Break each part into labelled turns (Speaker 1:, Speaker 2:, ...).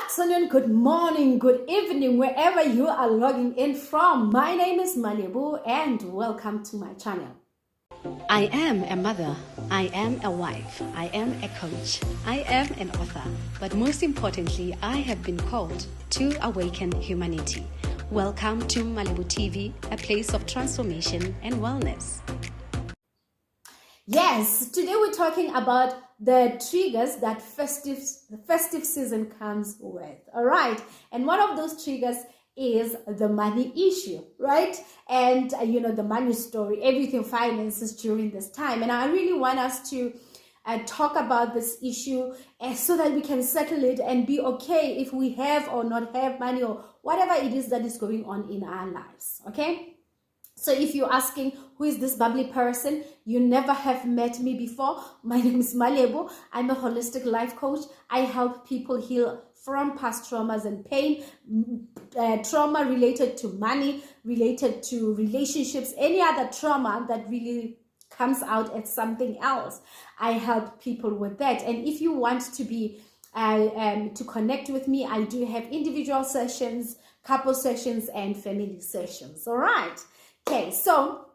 Speaker 1: afternoon, good morning, good evening, wherever you are logging in from. My name is Malibu and welcome to my channel.
Speaker 2: I am a mother, I am a wife, I am a coach, I am an author, but most importantly, I have been called to awaken humanity. Welcome to Malibu TV, a place of transformation and wellness.
Speaker 1: Yes, today we're talking about the triggers that festive season comes with. All right, and one of those triggers is the money issue, right? And the money story, everything finances during this time. And I really want us to talk about this issue so that we can settle it and be okay if we have or not have money or whatever it is that is going on in our lives. Okay. So if you're asking, who is this bubbly person? You never have met me before. My name is Malibu. I'm a holistic life coach. I help people heal from past traumas and pain, trauma related to money, related to relationships, any other trauma that really comes out as something else. I help people with that. And if you want to be to connect with me, I do have individual sessions, couple sessions, and family sessions. All right. Okay, so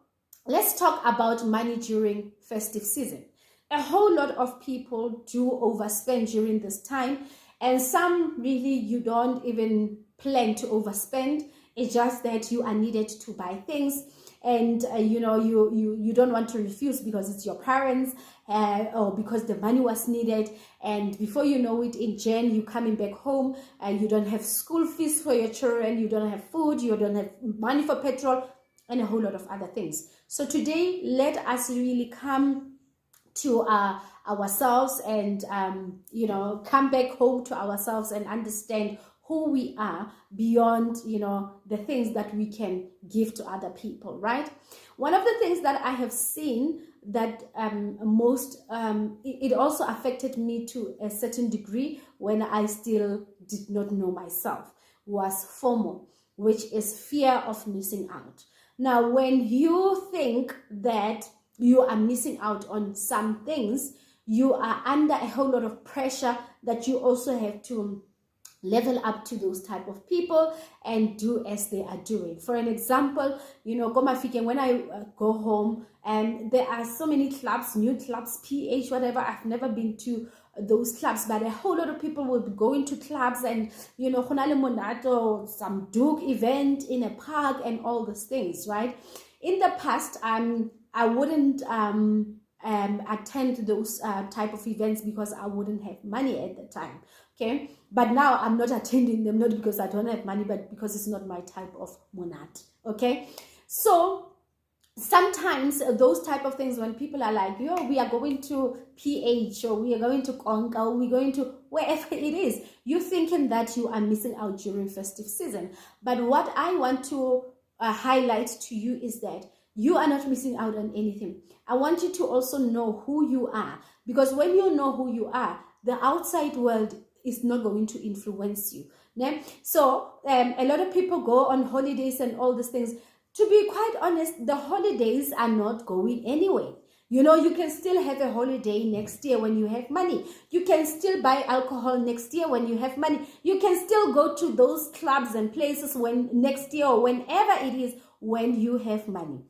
Speaker 1: let's talk about money during festive season. A whole lot of people do overspend during this time, and some really you don't even plan to overspend. It's just that you are needed to buy things, and you don't want to refuse because it's your parents or because the money was needed. And before you know it, in Jan, you're coming back home and you don't have school fees for your children, you don't have food, you don't have money for petrol, and a whole lot of other things. So today, let us really come to ourselves and come back home to ourselves and understand who we are beyond the things that we can give to other people, right? One of the things that I have seen that it also affected me to a certain degree when I still did not know myself, was FOMO, which is fear of missing out. Now, when you think that you are missing out on some things, you are under a whole lot of pressure that you also have to level up to those type of people and do as they are doing. For an example, when I go home, and there are so many clubs, new clubs, PH, whatever. I've never been to those clubs, but a whole lot of people will be going to clubs and some Duke event in a park and all those things, right? In the past, I wouldn't attend those type of events because I wouldn't have money at the time. Okay, but now I'm not attending them, not because I don't have money, but because it's not my type of monat. Okay, so sometimes those type of things, when people are like, we are going to PH, or we are going to Konka, or we're going to wherever it is, you're thinking that you are missing out during festive season. But what I want to highlight to you is that you are not missing out on anything. I want you to also know who you are, because when you know who you are, the outside world is not going to influence you. Yeah? So a lot of people go on holidays and all these things. To be quite honest, the holidays are not going anywhere. You can still have a holiday next year when you have money. You can still buy alcohol next year when you have money. You can still go to those clubs and places when next year or whenever it is when you have money.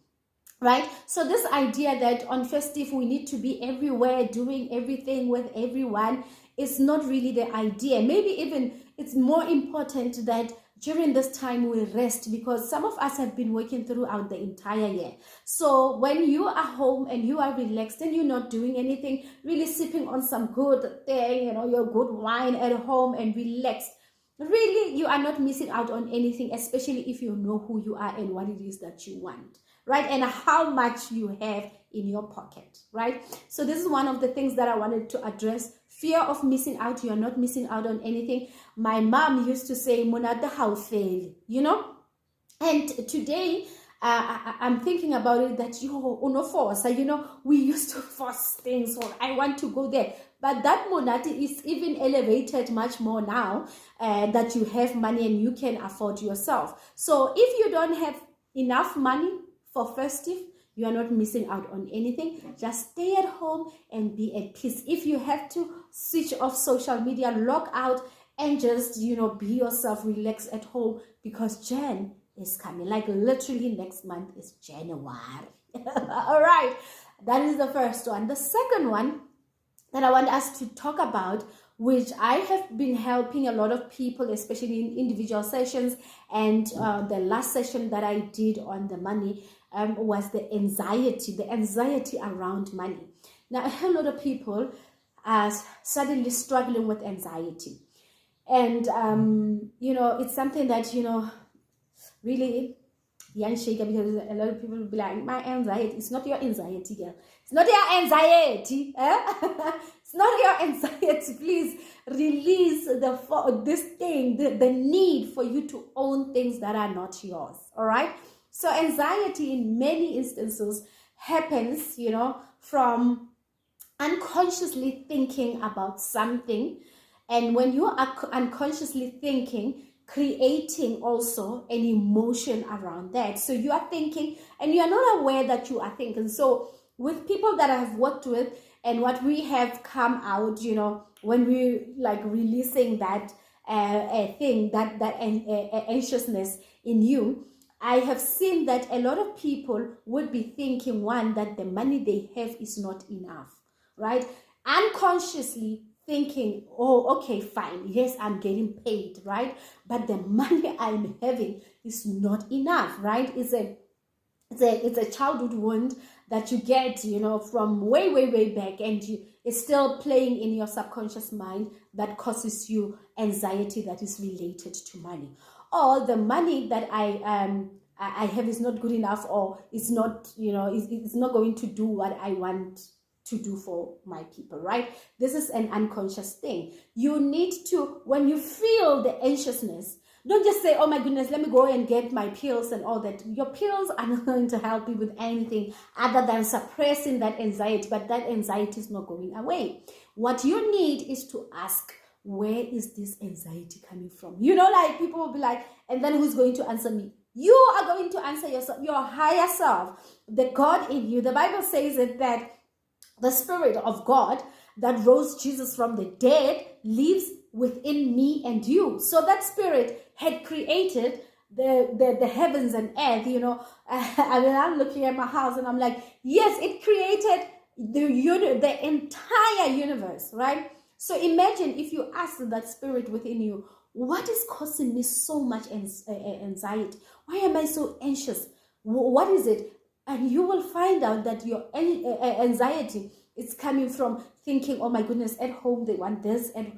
Speaker 1: Right? So this idea that on festive we need to be everywhere doing everything with everyone is not really the idea. Maybe even it's more important that during this time we rest, because some of us have been working throughout the entire year. So when you are home and you are relaxed and you're not doing anything, really sipping on some good thing, your good wine at home and relaxed, really you are not missing out on anything, especially if you know who you are and what it is that you want, right? And how much you have in your pocket, right? So this is one of the things that I wanted to address. Fear of missing out. You are not missing out on anything. My mom used to say, Monata how fail, and today I'm thinking about it that we used to force things, or I want to go there. But that monati is even elevated much more now that you have money and you can afford yourself. So if you don't have enough money for festive, you are not missing out on anything. Just stay at home and be at peace. If you have to switch off social media, log out and just, be yourself, relax at home, because Jan is coming. Like literally next month is January. All right, that is the first one. The second one that I want us to talk about, which I have been helping a lot of people, especially in individual sessions, and the last session that I did on the money was the anxiety around money. Now, a lot of people are suddenly struggling with anxiety. And, it's something that, really young shaker, because a lot of people will be like, my anxiety. It's not your anxiety, girl. It's not your anxiety. It's not your anxiety. Please release the need for you to own things that are not yours. All right. So anxiety in many instances happens, from unconsciously thinking about something. And when you are unconsciously thinking, creating also an emotion around that. So you are thinking and you are not aware that you are thinking. So with people that I have worked with, and what we have come out, when we like releasing that thing, that anxiousness in you, I have seen that a lot of people would be thinking, one, that the money they have is not enough, right? Unconsciously thinking, oh, okay, fine, yes, I'm getting paid, right? But the money I'm having is not enough, right? It's a childhood wound that you get, from way back, and it's still playing in your subconscious mind, that causes you anxiety that is related to money. Or the money that I have is not good enough, or it's not, it's not going to do what I want to do for my people, right? This is an unconscious thing. You need to, when you feel the anxiousness, don't just say, oh my goodness, let me go and get my pills and all that. Your pills are not going to help you with anything other than suppressing that anxiety, but that anxiety is not going away. What you need is to ask, where is this anxiety coming from? Like people will be like, and then who's going to answer me? You are going to answer yourself, your higher self, the God in you. The Bible says it that the Spirit of God that rose Jesus from the dead lives within me and you. So that Spirit had created the heavens and earth, I'm looking at my house and I'm like, yes, it created the entire universe, right? So imagine if you ask that Spirit within you, what is causing me so much anxiety? Why am I so anxious? What is it? And you will find out that your anxiety is coming from thinking, oh my goodness, at home they want this, and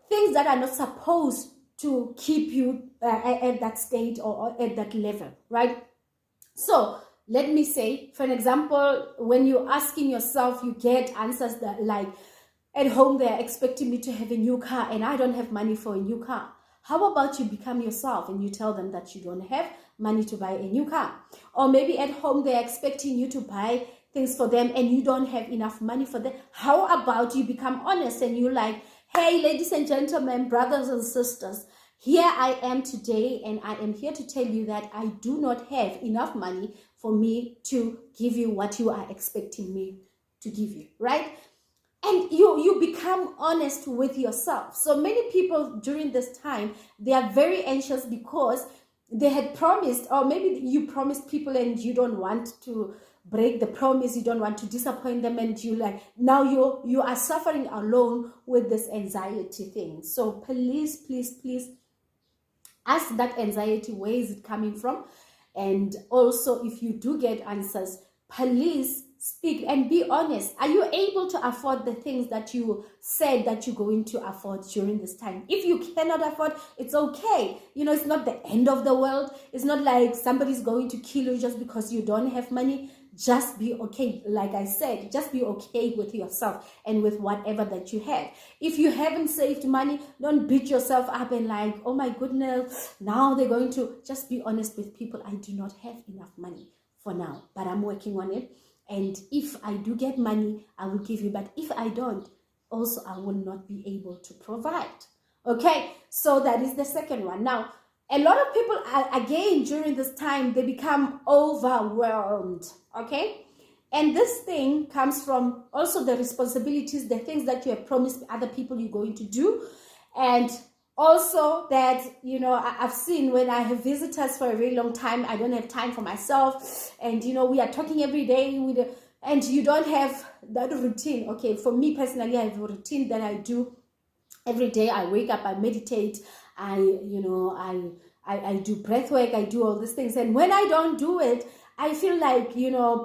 Speaker 1: things that are not supposed to keep you at that state or at that level, right? So let me say, for an example, when you're asking yourself, you get answers that like, at home they're expecting me to have a new car and I don't have money for a new car. How about you become yourself and you tell them that you don't have money to buy a new car? Or maybe at home they're expecting you to buy things for them and you don't have enough money for them. How about you become honest and you're like, hey, ladies and gentlemen, brothers and sisters, here I am today, and I am here to tell you that I do not have enough money for me to give you what you are expecting me to give you, right? And you become honest with yourself. So many people during this time, they are very anxious because they had promised, or maybe you promised people and you don't want to break the promise, you don't want to disappoint them, and now you are suffering alone with this anxiety thing. So please ask that anxiety, where is it coming from? And also, if you do get answers, please speak and be honest. Are you able to afford the things that you said that you're going to afford during this time? If you cannot afford, it's okay. It's not the end of the world. It's not like somebody's going to kill you just because you don't have money. Just be okay. Like I said, just be okay with yourself and with whatever that you have. If you haven't saved money, don't beat yourself up and like, oh my goodness, now they're going to. Just be honest with people. I do not have enough money for now, but I'm working on it. And if I do get money, I will give you. But if I don't, also I will not be able to provide. Okay, so that is the second one. Now, a lot of people, again, during this time, they become overwhelmed. Okay, and this thing comes from also the responsibilities, the things that you have promised other people you're going to do. And also that, I've seen when I have visitors for a very long time, I don't have time for myself. And, we are talking every day and you don't have that routine. Okay, for me personally, I have a routine that I do every day. I wake up, I meditate, I do breath work, I do all these things. And when I don't do it, I feel like,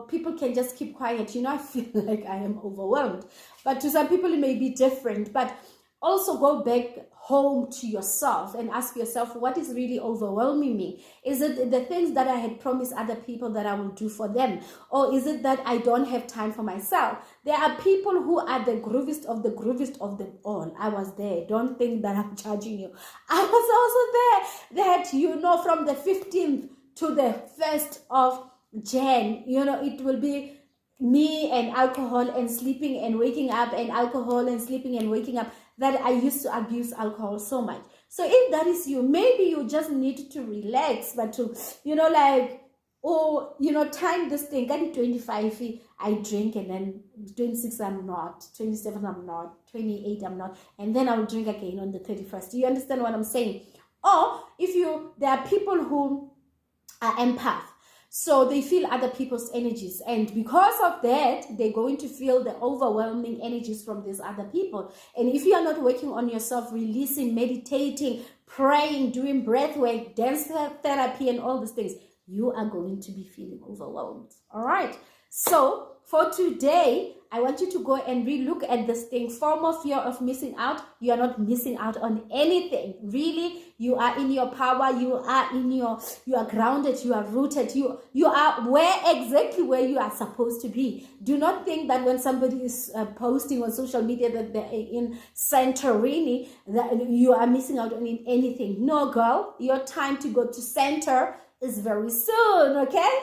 Speaker 1: people can just keep quiet. I feel like I am overwhelmed. But to some people, it may be different. But also go back home to yourself and ask yourself, what is really overwhelming me? Is it the things that I had promised other people that I will do for them? Or is it that I don't have time for myself? There are people who are the grooviest of them all. I was there. Don't think that I'm judging you. I was also there. That, from the 15th to the 1st of Jan, it will be me and alcohol and sleeping and waking up and alcohol and sleeping and waking up, that I used to abuse alcohol so much. So if that is you, maybe you just need to relax, but to, time this thing. At 25, I drink, and then 26, I'm not, 27, I'm not, 28, I'm not, and then I'll drink again on the 31st. Do you understand what I'm saying? Or there are people who are empath. So they feel other people's energies. And because of that, they're going to feel the overwhelming energies from these other people. And if you are not working on yourself, releasing, meditating, praying, doing breath work, dance therapy, and all these things, you are going to be feeling overwhelmed. All right. So for today, I want you to go and relook at this thing. FOMO, fear of missing out. You are not missing out on anything. Really, you are in your power. You are grounded. You are rooted. You are exactly where you are supposed to be. Do not think that when somebody is posting on social media that they're in Santorini, that you are missing out on anything. No, girl, your time to go to center is very soon, okay?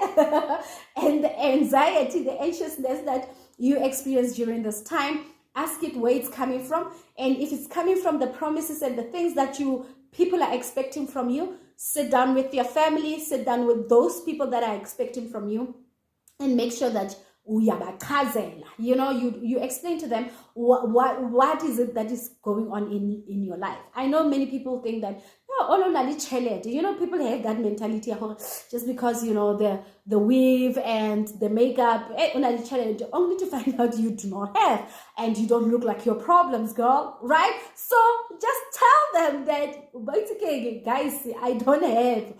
Speaker 1: And the anxiety, the anxiousness that you experience during this time, ask it where it's coming from. And if it's coming from the promises and the things that people are expecting from you, sit down with your family, sit down with those people that are expecting from you, and make sure that you explain to them what is it that is going on in your life. I know many people think that people have that mentality just because the weave and the makeup only to find out you do not have, and you don't look like your problems, girl, right? So just tell them that basically, guys, I don't have,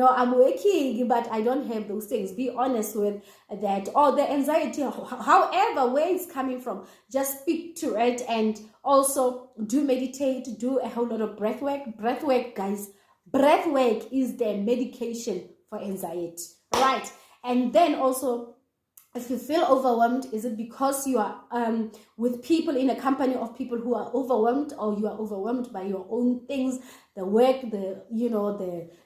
Speaker 1: I'm working, but I don't have those things. Be honest with that. Or the anxiety, however, where it's coming from, just speak to it. And also meditate, do a whole lot of breath work, guys. Breath work is the medication for anxiety, right? And then also, if you feel overwhelmed, is it because you are with people, in a company of people who are overwhelmed, or you are overwhelmed by your own things, the work, the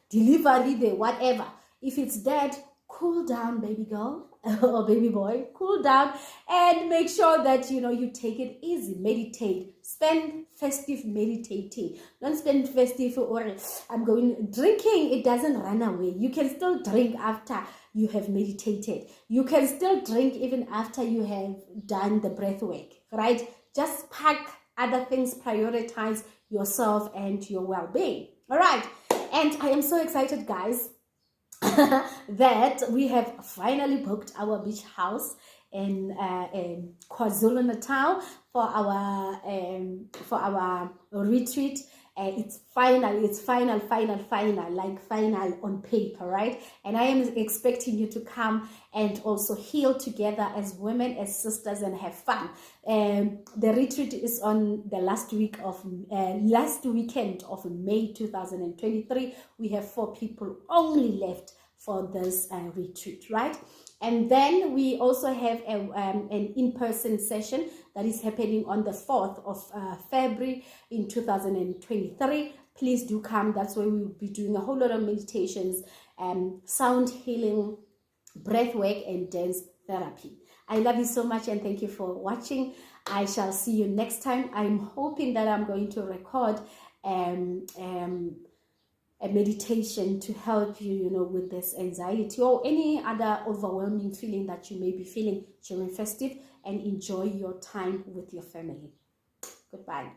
Speaker 1: delivery, the whatever? If it's that, cool down, baby girl or baby boy, cool down, and make sure that you take it easy. Meditate. Spend festive meditating. Don't spend festive or I'm going drinking. It doesn't run away. You can still drink after you have meditated. You can still drink even after you have done the breath work, right? Just pack other things, prioritize yourself and your well-being. All right. And I am so excited, guys, that we have finally booked our beach house in KwaZulu-Natal for our retreat. It's final, like final on paper, right? And I am expecting you to come and also heal together as women, as sisters, and have fun. The retreat is on the last weekend of May 2023. We have 4 people only left for this retreat, right? And then we also have an in-person session that is happening on the 4th of February in 2023. Please do come. That's where we will be doing a whole lot of meditations, sound healing, breath work, and dance therapy. I love you so much, and thank you for watching. I shall see you next time. I'm hoping that I'm going to record a meditation to help you, with this anxiety or any other overwhelming feeling that you may be feeling during festive, and enjoy your time with your family. Goodbye.